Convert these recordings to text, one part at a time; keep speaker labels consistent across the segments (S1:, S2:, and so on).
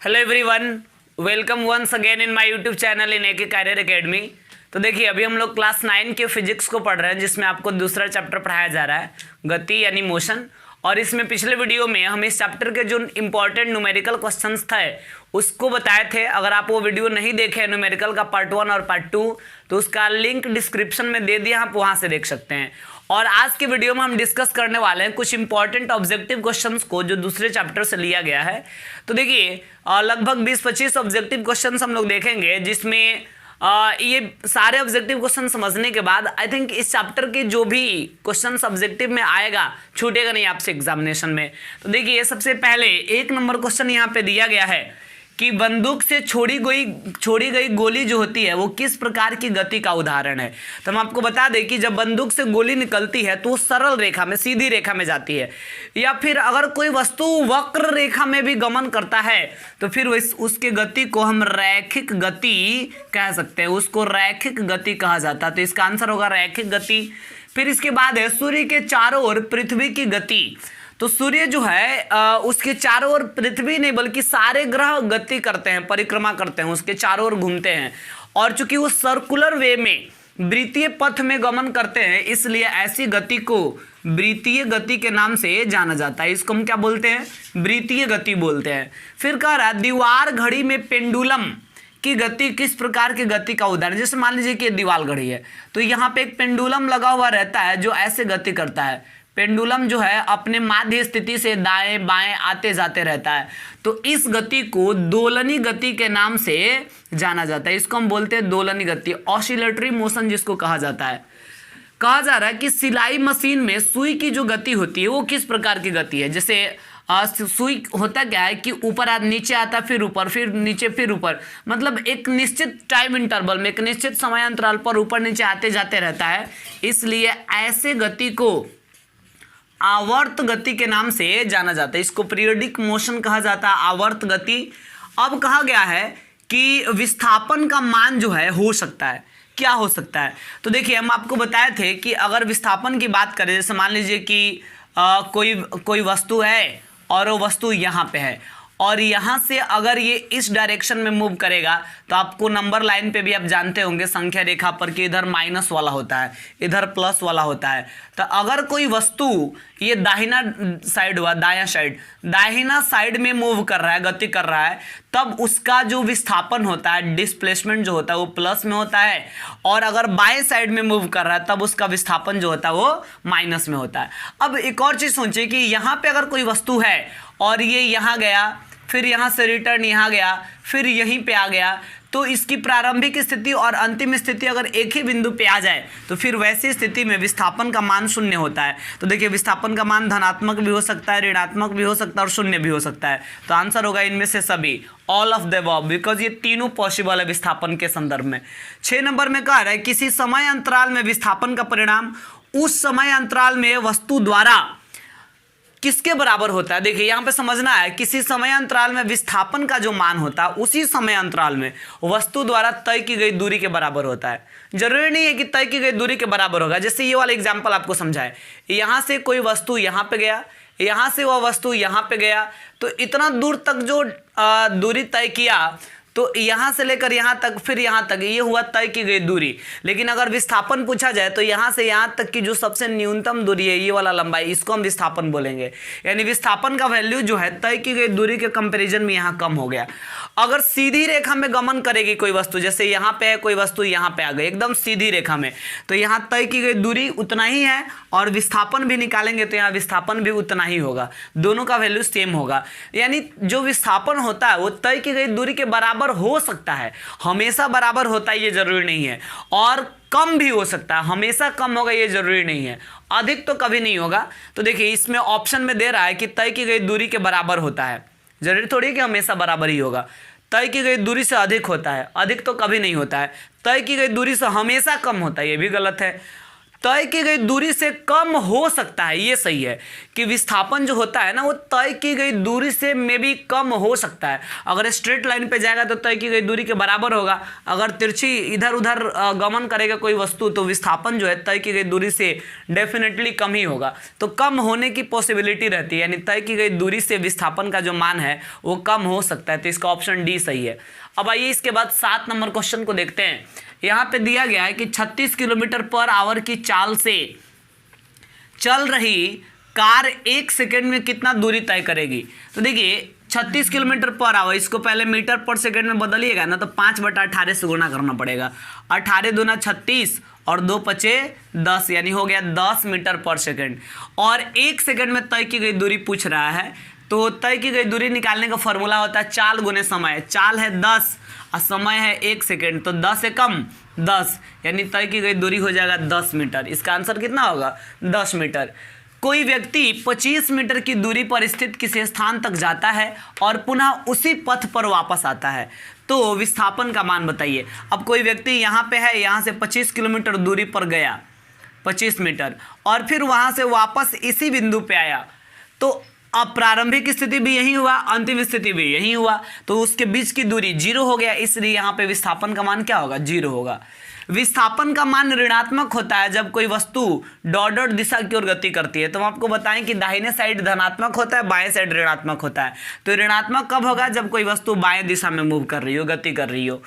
S1: Hello everyone, welcome once again in my YouTube channel in AK career academy. तो देखिए, अभी हम लोग क्लास 9 के फिजिक्स को पढ़ रहे हैं, जिसमें आपको दूसरा चैप्टर पढ़ाया जा रहा है, गति यानी मोशन। और इसमें पिछले वीडियो में हम इस चैप्टर के जो इंपॉर्टेंट न्यूमेरिकल क्वेश्चंस थे उसको बताए थे। अगर आप वो वीडियो नहीं देखे न्यूमेरिकल का पार्ट 1 और पार्ट 2, तो उसका लिंक डिस्क्रिप्शन में दे दिया, आप वहाँ से देख सकते हैं। और आज के वीडियो में हम डिस्कस करने वाले हैं कुछ इंपॉर्टेंट ऑब्जेक्टिव क्वेश्चंस को जो दूसरे चैप्टर से लिया गया है। तो देखिए, लगभग 20-25 ऑब्जेक्टिव क्वेश्चंस हम लोग देखेंगे, जिसमें ये सारे ऑब्जेक्टिव क्वेश्चन समझने के बाद आई थिंक इस चैप्टर के जो भी क्वेश्चंस ऑब्जेक्टिव में आएगा छूटेगा नहीं आपसे एग्जामिनेशन में। तो देखिए, सबसे पहले 1 नंबर क्वेश्चन यहाँ पे दिया गया है कि बंदूक से छोड़ी गई गोली जो होती है वो किस प्रकार की गति का उदाहरण है। तो हम आपको बता दें कि जब बंदूक से गोली निकलती है तो वो सरल रेखा में, सीधी रेखा में जाती है, या फिर अगर कोई वस्तु वक्र रेखा में भी गमन करता है तो फिर उसके गति को हम रैखिक गति कह सकते हैं, उसको रैखिक गति कहा जाता है। तो इसका आंसर होगा रैखिक गति। फिर इसके बाद है सूर्य के चारों ओर पृथ्वी की गति। तो सूर्य जो है उसके चारों ओर पृथ्वी नहीं बल्कि सारे ग्रह गति करते हैं, परिक्रमा करते हैं, उसके चारों ओर घूमते हैं। और चूंकि वो सर्कुलर वे में वृत्तीय पथ में गमन करते हैं, इसलिए ऐसी गति को वृत्तीय गति के नाम से जाना जाता है। इसको हम क्या बोलते हैं? वृत्तीय गति बोलते हैं। फिर कह रहा है दीवार घड़ी में पेंडुलम की गति किस प्रकार की गति का उदाहरण। जैसे मान लीजिए कि दीवार घड़ी है, तो यहाँ पे एक पेंडुलम लगा हुआ रहता है जो ऐसे गति करता है। पेंडुलम जो है अपने माध्य स्थिति से दाएं बाएं आते जाते रहता है, तो इस गति को दोलनी गति के नाम से जाना जाता है। इसको हम बोलते हैं दोलनी गति, ऑसिलेटरी मोशन जिसको कहा जाता है। कहा जा रहा है कि सिलाई मशीन में सुई की जो गति होती है वो किस प्रकार की गति है। जैसे सुई होता क्या है कि ऊपर नीचे आता, फिर ऊपर, फिर नीचे, फिर ऊपर, मतलब एक निश्चित टाइम इंटरवल में, एक निश्चित समय अंतराल पर ऊपर नीचे आते जाते रहता है। इसलिए ऐसे गति को आवर्त गति के नाम से जाना जाता है। इसको पीरियोडिक मोशन कहा जाता है, आवर्त गति। अब कहा गया है कि विस्थापन का मान जो है हो सकता है, क्या हो सकता है। तो देखिए, हम आपको बताए थे कि अगर विस्थापन की बात करें, जैसे मान लीजिए कि कोई वस्तु है और वो वस्तु यहाँ पे है, और यहाँ से अगर ये इस डायरेक्शन में मूव करेगा तो आपको नंबर लाइन पे भी आप जानते होंगे संख्या रेखा पर कि इधर माइनस वाला होता है, इधर प्लस वाला होता है। तो अगर कोई वस्तु ये दाहिना साइड हुआ, दाहिना साइड में मूव कर रहा है, गति कर रहा है, तब उसका जो विस्थापन होता है, डिस्प्लेसमेंट जो होता है वो प्लस में होता है। और अगर बाएं साइड में मूव कर रहा है तब उसका विस्थापन जो होता है वो माइनस में होता है। अब एक और चीज़ सोचिए कि यहाँ पे अगर कोई वस्तु है और ये यहाँ गया, फिर यहाँ से रिटर्न यहाँ गया, फिर यहीं पे आ गया, तो इसकी प्रारंभिक स्थिति और अंतिम स्थिति अगर एक ही बिंदु पे आ जाए तो फिर वैसी स्थिति में विस्थापन का मान शून्य होता है। तो देखिए, विस्थापन का मान धनात्मक भी हो सकता है, ऋणात्मक भी हो सकता है और शून्य भी हो सकता है। तो आंसर होगा इनमें से सभी, all of the above, because ये तीनों पॉसिबल है विस्थापन के संदर्भ में। 6 नंबर में कह रहा है किसी समय अंतराल में विस्थापन का परिणाम उस समय अंतराल में वस्तु द्वारा किसके बराबर होता है। देखिए, यहाँ पे समझना है, किसी समय अंतराल में विस्थापन का जो मान होता है उसी समय अंतराल में वस्तु द्वारा तय की गई दूरी के बराबर होता है। जरूरी नहीं है कि तय की गई दूरी के बराबर होगा। जैसे ये वाला एग्जांपल आपको समझाए, यहाँ से कोई वस्तु यहाँ पे गया, यहाँ से वह वस्तु यहाँ पे गया, तो इतना दूर तक जो दूरी तय किया, तो यहाँ से लेकर यहाँ तक, फिर यहाँ तक, ये हुआ तय की गई दूरी। लेकिन अगर विस्थापन पूछा जाए तो यहाँ से यहाँ तक की जो सबसे न्यूनतम दूरी है, ये वाला लंबाई, इसको हम विस्थापन बोलेंगे। यानी विस्थापन का वैल्यू जो है तय की गई दूरी के कंपैरिजन में यहाँ कम हो गया। अगर सीधी रेखा में गमन करेगी कोई वस्तु, जैसे यहाँ पे है कोई वस्तु, यहाँ पे आ गई एकदम सीधी रेखा में, तो यहाँ तय की गई दूरी उतना ही है, और विस्थापन भी निकालेंगे तो यहाँ विस्थापन भी उतना ही होगा, दोनों का वैल्यू सेम होगा। यानी जो विस्थापन होता है वो तय की गई दूरी के बराबर हो सकता है, हमेशा बराबर होता है ये जरूरी नहीं है, और कम भी हो सकता है, हमेशा कम होगा ये जरूरी नहीं है, अधिक तो कभी नहीं होगा। तो देखिए, इसमें ऑप्शन में दे रहा है कि तय की गई दूरी के बराबर होता है, जरूरी थोड़ी कि हमेशा बराबर ही होगा। तय की गई दूरी से अधिक होता है, अधिक तो कभी नहीं होता है। तय की गई दूरी से हमेशा कम होता है, ये भी गलत है। तय की गई दूरी से कम हो सकता है, ये सही है कि विस्थापन जो होता है ना वो तय की गई दूरी से में भी कम हो सकता है। अगर स्ट्रेट लाइन पे जाएगा तो तय की गई दूरी के बराबर होगा, अगर तिरछी इधर उधर गमन करेगा कोई वस्तु तो विस्थापन जो है तय की गई दूरी से डेफिनेटली कम ही होगा। तो कम होने की पॉसिबिलिटी रहती है, यानी तय की गई दूरी से विस्थापन का जो मान है वो कम हो सकता है। तो इसका ऑप्शन डी सही है। अब आइए इसके बाद 7 नंबर क्वेश्चन को देखते हैं। यहाँ पे दिया गया है कि 36 किलोमीटर पर आवर की चाल से चल रही कार 1 सेकंड में कितना दूरी तय करेगी। तो देखिए 36 किलोमीटर पर आवर, इसको पहले मीटर पर सेकंड में बदलिएगा ना तो 5/18 से गुणा करना पड़ेगा। 18 दूना 36 और 2 पचे 10, यानी हो गया 10 मीटर पर सेकंड। और 1 सेकंड में तय की गई दूरी पूछ रहा है, तो तय की गई दूरी निकालने का फॉर्मूला होता है चाल गुने समय। चाल है 10 और समय है 1 सेकंड, तो 10 से कम 10, यानी तय की गई दूरी हो जाएगा 10 मीटर। इसका आंसर कितना होगा 10 मीटर। कोई व्यक्ति 25 मीटर की दूरी पर स्थित किसी स्थान तक जाता है और पुनः उसी पथ पर वापस आता है, तो विस्थापन का मान बताइए। अब कोई व्यक्ति यहाँ पे है, यहाँ से 25 किलोमीटर दूरी पर गया 25 मीटर और फिर वहाँ से वापस इसी बिंदु पे आया, तो अब प्रारंभिक स्थिति भी यही हुआ, अंतिम स्थिति भी यही हुआ, तो उसके बीच की दूरी 0 हो गया, इसलिए यहाँ पे विस्थापन का मान क्या होगा 0 होगा। विस्थापन का मान ऋणात्मक होता है जब कोई वस्तु डॉट दिशा की ओर गति करती है। तो हम आपको बताएं कि दाहिने साइड धनात्मक होता है, बाएं साइड ऋणात्मक होता है। तो ऋणात्मक कब होगा जब कोई वस्तु बाएं दिशा में मूव कर रही हो, गति कर रही हो।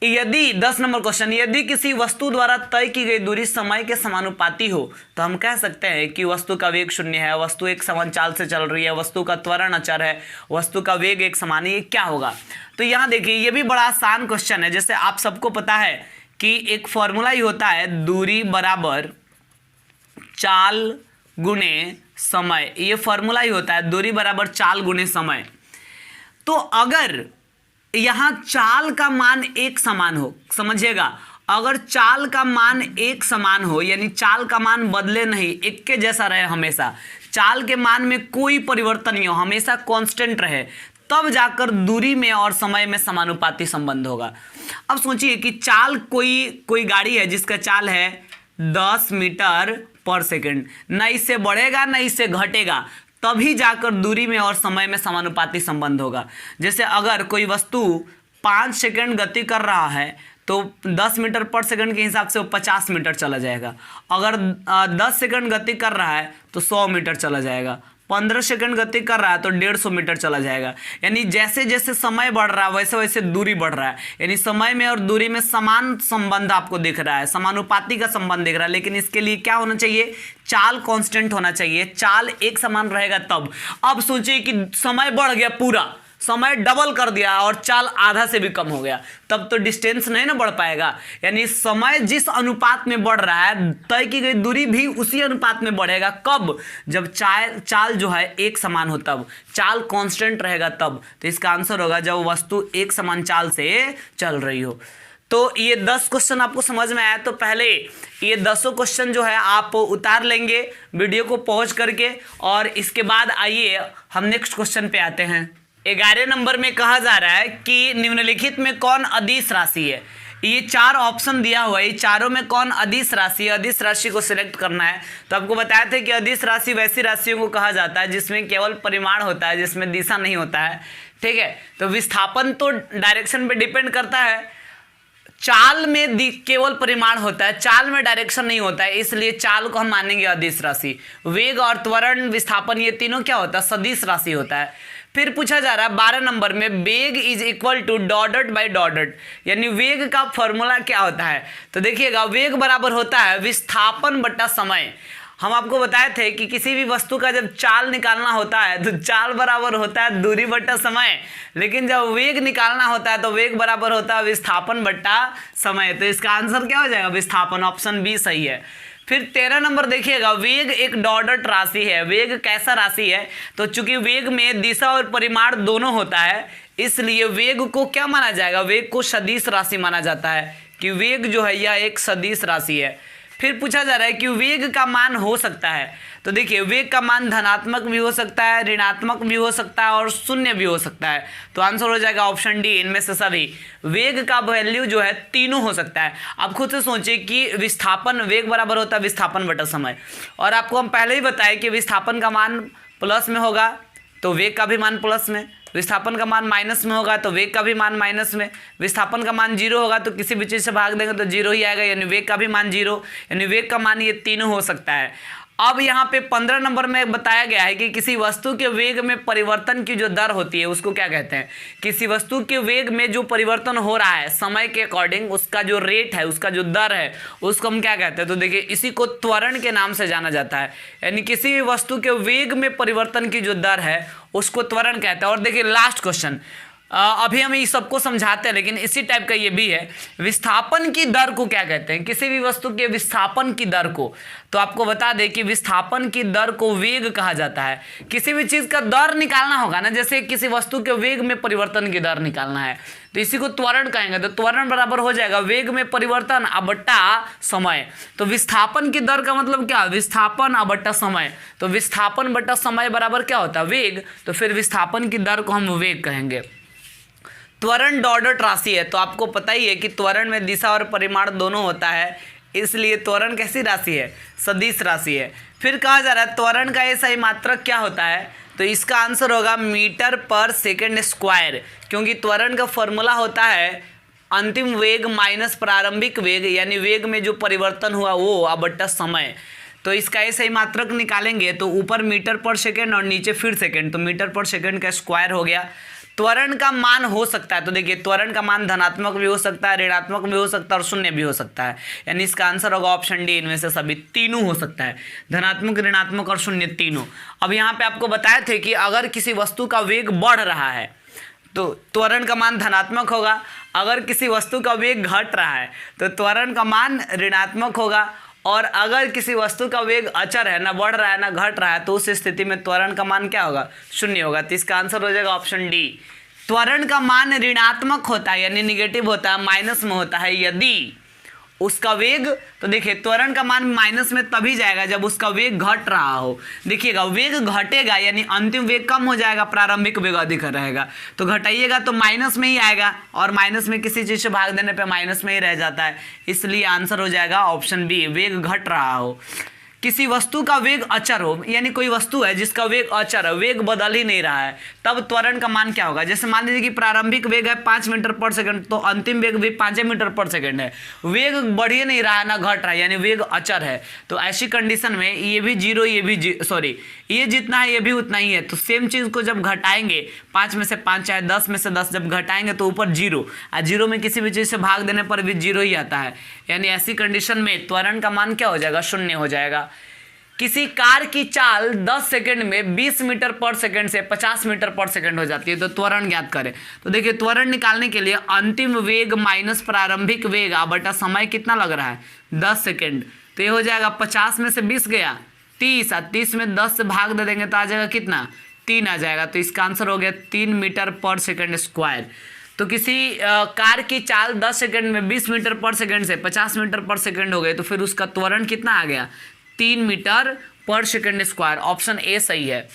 S1: यदि 10 नंबर क्वेश्चन, यदि किसी वस्तु द्वारा तय की गई दूरी समय के समानुपाती हो तो हम कह सकते हैं कि वस्तु का वेग 0 है, वस्तु एक समान चाल से चल रही है, वस्तु का त्वरण अचर है, वस्तु का वेग एक समान है, ये क्या होगा। तो यहाँ देखिए ये भी बड़ा आसान क्वेश्चन है। जैसे आप सबको पता है कि एक फॉर्मूला ही होता है दूरी बराबर चाल गुणे समय, ये फॉर्मूला ही होता है दूरी बराबर चाल गुणे समय। तो अगर यहाँ चाल का मान एक समान हो, समझिएगा, अगर चाल का मान एक समान हो यानी चाल का मान बदले नहीं, एक के जैसा रहे, हमेशा चाल के मान में कोई परिवर्तन नहीं हो, हमेशा कांस्टेंट रहे, तब जाकर दूरी में और समय में समानुपाती संबंध होगा। अब सोचिए कि चाल कोई गाड़ी है जिसका चाल है 10 मीटर पर सेकंड, ना इससे बढ़ेगा ना इससे घटेगा, तभी जाकर दूरी में और समय में समानुपाती संबंध होगा। जैसे अगर कोई वस्तु 5 सेकंड गति कर रहा है तो 10 मीटर पर सेकंड के हिसाब से वो 50 मीटर चला जाएगा। अगर 10 सेकंड गति कर रहा है तो 100 मीटर चला जाएगा। 15 सेकंड गति कर रहा है तो 150 मीटर चला जाएगा। यानी जैसे जैसे समय बढ़ रहा है वैसे वैसे दूरी बढ़ रहा है, यानी समय में और दूरी में समान संबंध आपको दिख रहा है, समानुपाती का संबंध दिख रहा है। लेकिन इसके लिए क्या होना चाहिए, चाल कांस्टेंट होना चाहिए, चाल एक समान रहेगा तब। अब सोचिए कि समय बढ़ गया, पूरा समय डबल कर दिया और चाल आधा से भी कम हो गया, तब तो डिस्टेंस नहीं ना बढ़ पाएगा। यानी समय जिस अनुपात में बढ़ रहा है तय की गई दूरी भी उसी अनुपात में बढ़ेगा। कब, जब चाल जो है एक समान हो, तब चाल कांस्टेंट रहेगा तब। तो इसका आंसर होगा जब वस्तु एक समान चाल से चल रही हो। तो ये 10 क्वेश्चन आपको समझ में आया। तो पहले ये 10 क्वेश्चन जो है आप उतार लेंगे वीडियो को पॉज करके, और इसके बाद आइए हम नेक्स्ट क्वेश्चन पे आते हैं। 11 नंबर में कहा जा रहा है कि निम्नलिखित में कौन अदिश राशि है। ये 4 ऑप्शन दिया हुआ है, ये चारों में कौन अदिश राशि है, अदिश राशि को सिलेक्ट करना है। तो आपको बताया था कि अदिश राशि वैसी राशियों को कहा जाता है जिसमें केवल परिमाण होता है, जिसमें दिशा नहीं होता है। ठीक है, तो विस्थापन तो डायरेक्शन पे डिपेंड करता है, चाल में केवल परिमाण होता है, चाल में डायरेक्शन नहीं होता है, इसलिए चाल को हम मानेंगे अदिश राशि। वेग और त्वरण, विस्थापन, ये तीनों क्या होता है, सदिश राशि होता है। फिर पूछा जा रहा है 12 नंबर में, वेग is equal to dot by dot, यानी वेग का फॉर्मूला क्या होता है। तो देखिएगा वेग बराबर होता है विस्थापन बटा समय। हम आपको बताए थे कि किसी भी वस्तु का जब चाल निकालना होता है तो चाल बराबर होता है दूरी बटा समय, लेकिन जब वेग निकालना होता है तो वेग बराबर होता है विस्थापन बटा समय। तो इसका आंसर क्या हो जाएगा, विस्थापन, ऑप्शन बी सही है। फिर 13 नंबर देखिएगा, वेग एक डॉट राशि है। वेग कैसा राशि है, तो चूंकि वेग में दिशा और परिमाण दोनों होता है इसलिए वेग को क्या माना जाएगा, वेग को सदिश राशि माना जाता है कि वेग जो है यह एक सदिश राशि है। फिर पूछा जा रहा है कि वेग का मान हो सकता है, तो देखिए वेग का मान धनात्मक भी हो सकता है, ऋणात्मक भी हो सकता है और शून्य भी हो सकता है। तो आंसर हो जाएगा ऑप्शन डी, इनमें से सभी। वेग का वैल्यू जो है तीनों हो सकता है। आप खुद से सोचिए कि विस्थापन, वेग बराबर होता है विस्थापन बटा समय, और आपको हम पहले ही बताए कि विस्थापन का मान प्लस में होगा तो वेग का भी मान प्लस में, विस्थापन का मान माइनस में होगा तो वेग का भी मान माइनस में, विस्थापन का मान जीरो होगा तो किसी भी चीज़ से भाग देंगे तो जीरो ही आएगा, यानी वेग का भी मान जीरो, यानी वेग का मान ये तीनों हो सकता है। अब यहाँ पे 15 नंबर में बताया गया है कि किसी वस्तु के वेग में परिवर्तन की जो दर होती है उसको क्या कहते हैं। किसी वस्तु के वेग में जो परिवर्तन हो रहा है समय के अकॉर्डिंग, उसका जो रेट है, उसका जो दर है, उसको हम क्या कहते हैं। तो देखिए इसी को त्वरण के नाम से जाना जाता है, यानी किसी भी वस्तु के वेग में परिवर्तन की जो दर है उसको त्वरण कहते हैं। और देखिए लास्ट क्वेश्चन, अभी हम इस सबको समझाते हैं लेकिन इसी टाइप का ये भी है, विस्थापन की दर को क्या कहते हैं, किसी भी वस्तु के विस्थापन की दर को। तो आपको बता दें कि विस्थापन की दर को वेग कहा जाता है। किसी भी चीज़ का दर निकालना होगा ना, जैसे किसी वस्तु के वेग में परिवर्तन की दर निकालना है तो इसी को त्वरण कहेंगे। तो त्वरण बराबर हो जाएगा वेग में परिवर्तन बट्टा समय। तो विस्थापन की दर का मतलब क्या, विस्थापन बट्टा समय। तो विस्थापन बट्टा समय बराबर क्या होता है, वेग। तो फिर विस्थापन की दर को हम वेग कहेंगे। त्वरण डॉट राशि है, तो आपको पता ही है कि त्वरण में दिशा और परिमाण दोनों होता है, इसलिए त्वरण कैसी राशि है, सदिश राशि है। फिर कहा जा रहा है त्वरण का ये सही मात्रक क्या होता है, तो इसका आंसर होगा मीटर पर सेकंड स्क्वायर, क्योंकि त्वरण का फॉर्मूला होता है अंतिम वेग माइनस प्रारंभिक वेग, यानी वेग में जो परिवर्तन हुआ वो बट्टा समय। तो इसका ये सही मात्रक निकालेंगे तो ऊपर मीटर पर सेकंड और नीचे फिर सेकंड, तो मीटर पर सेकंड का स्क्वायर हो गया। त्वरण का मान हो सकता है, तो देखिए त्वरण का मान धनात्मक भी हो सकता है, ऋणात्मक भी हो सकता है और शून्य भी हो सकता है, यानी इसका आंसर होगा ऑप्शन डी, इनमें से सभी तीनों हो सकता है, धनात्मक, ऋणात्मक और शून्य तीनों। अब यहाँ पे आपको बताए थे कि अगर किसी वस्तु का वेग बढ़ रहा है तो त्वरण का मान धनात्मक होगा, अगर किसी वस्तु का वेग घट रहा है तो त्वरण का मान ऋणात्मक होगा, और अगर किसी वस्तु का वेग अचर है, ना बढ़ रहा है ना घट रहा है, तो उस स्थिति में त्वरण का मान क्या होगा, शून्य होगा। तो इसका आंसर हो जाएगा ऑप्शन डी। त्वरण का मान ऋणात्मक होता है यानी निगेटिव होता है, माइनस में होता है यदि उसका वेग, तो देखिए त्वरण का मान माइनस में तभी जाएगा जब उसका वेग घट रहा हो। देखिएगा वेग घटेगा यानी अंतिम वेग कम हो जाएगा, प्रारंभिक वेग अधिक रहेगा, तो घटाइएगा तो माइनस में ही आएगा, और माइनस में किसी चीज़ से भाग देने पे माइनस में ही रह जाता है, इसलिए आंसर हो जाएगा ऑप्शन बी, वेग घट रहा हो। किसी वस्तु का वेग अचर हो, यानी कोई वस्तु है जिसका वेग अचर है, वेग बदल ही नहीं रहा है, तब त्वरण का मान क्या होगा। जैसे मान लीजिए कि प्रारंभिक वेग है 5 मीटर पर सेकंड, तो अंतिम वेग भी 5 मीटर पर सेकंड है, वेग बढ़ ही नहीं रहा है ना घट रहा है, यानी वेग अचर है। तो ऐसी कंडीशन में ये भी जीरो, ये भी सॉरी ये जितना है ये भी उतना ही है, तो सेम चीज़ को जब घटाएंगे 5 में से 5 चाहे 10 में से 10 जब घटाएंगे तो ऊपर जीरो, और जीरो में किसी भी चीज़ से भाग देने पर भी जीरो ही आता है, यानी ऐसी कंडीशन में त्वरण का मान क्या हो जाएगा, शून्य हो जाएगा। किसी कार की चाल 10 सेकंड में 20 मीटर पर सेकंड से 50 मीटर पर सेकंड हो जाती है, तो त्वरण ज्ञात करें। तो देखिए त्वरण निकालने के लिए अंतिम वेग माइनस प्रारंभिक वेग बटा समय कितना लग रहा है, 10 सेकंड, तो ये हो जाएगा 50 में से 20 गया 30, और 30 में 10 से भाग दे देंगे तो आ जाएगा कितना, 3 आ जाएगा। तो इसका आंसर हो गया 3 मीटर पर सेकंड स्क्वायर। तो किसी कार की चाल 10 सेकंड में 20 मीटर पर सेकंड से 50 मीटर पर सेकंड हो गए, तो फिर उसका त्वरण कितना आ गया, 3 मीटर पर सेकंड स्क्वायर, ऑप्शन ए सही है।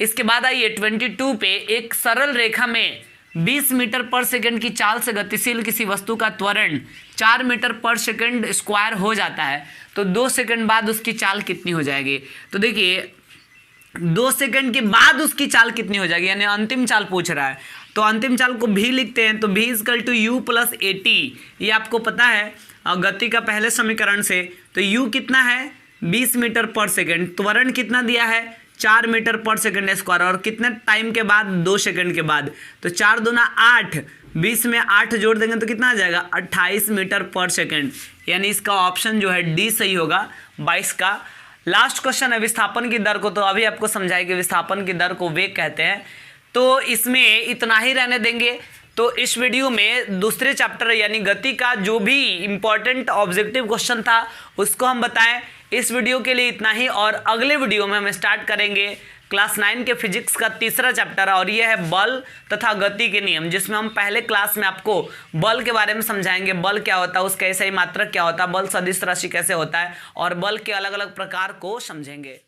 S1: इसके बाद आइए 22 पे, एक सरल रेखा में 20 मीटर पर सेकंड की चाल से गतिशील किसी वस्तु का त्वरण 4 मीटर पर सेकंड स्क्वायर हो जाता है, तो 2 सेकंड बाद उसकी चाल कितनी हो जाएगी। तो देखिए 2 सेकंड के बाद उसकी चाल कितनी हो जाएगी, यानी अंतिम चाल पूछ रहा है, तो अंतिम चाल को भी लिखते हैं, तो v = u + at, ये आपको पता है गति का पहले समीकरण से। तो u कितना है 20 मीटर पर सेकंड, त्वरण कितना दिया है 4 मीटर पर सेकंड स्क्वायर, और कितने टाइम के बाद, 2 सेकंड के बाद, तो 4 दूना 8, 20 में 8 जोड़ देंगे तो कितना आ जाएगा 28 मीटर पर सेकंड, यानी इसका ऑप्शन जो है डी सही होगा 22 का। लास्ट क्वेश्चन है विस्थापन की दर को, तो अभी आपको समझाए कि विस्थापन की दर को वेग कहते हैं, तो इसमें इतना ही रहने देंगे। तो इस वीडियो में दूसरे चैप्टर यानी गति का जो भी इंपॉर्टेंट ऑब्जेक्टिव क्वेश्चन था उसको हम बताएं। इस वीडियो के लिए इतना ही, और अगले वीडियो में हम स्टार्ट करेंगे क्लास 9 के फिजिक्स का तीसरा चैप्टर है और ये है बल तथा गति के नियम, जिसमें हम पहले क्लास में आपको बल के बारे में समझाएंगे। बल क्या होता है, उसका सही मात्रक क्या होता है, बल सदिश राशि कैसे होता है और बल के अलग अलग प्रकार को समझेंगे।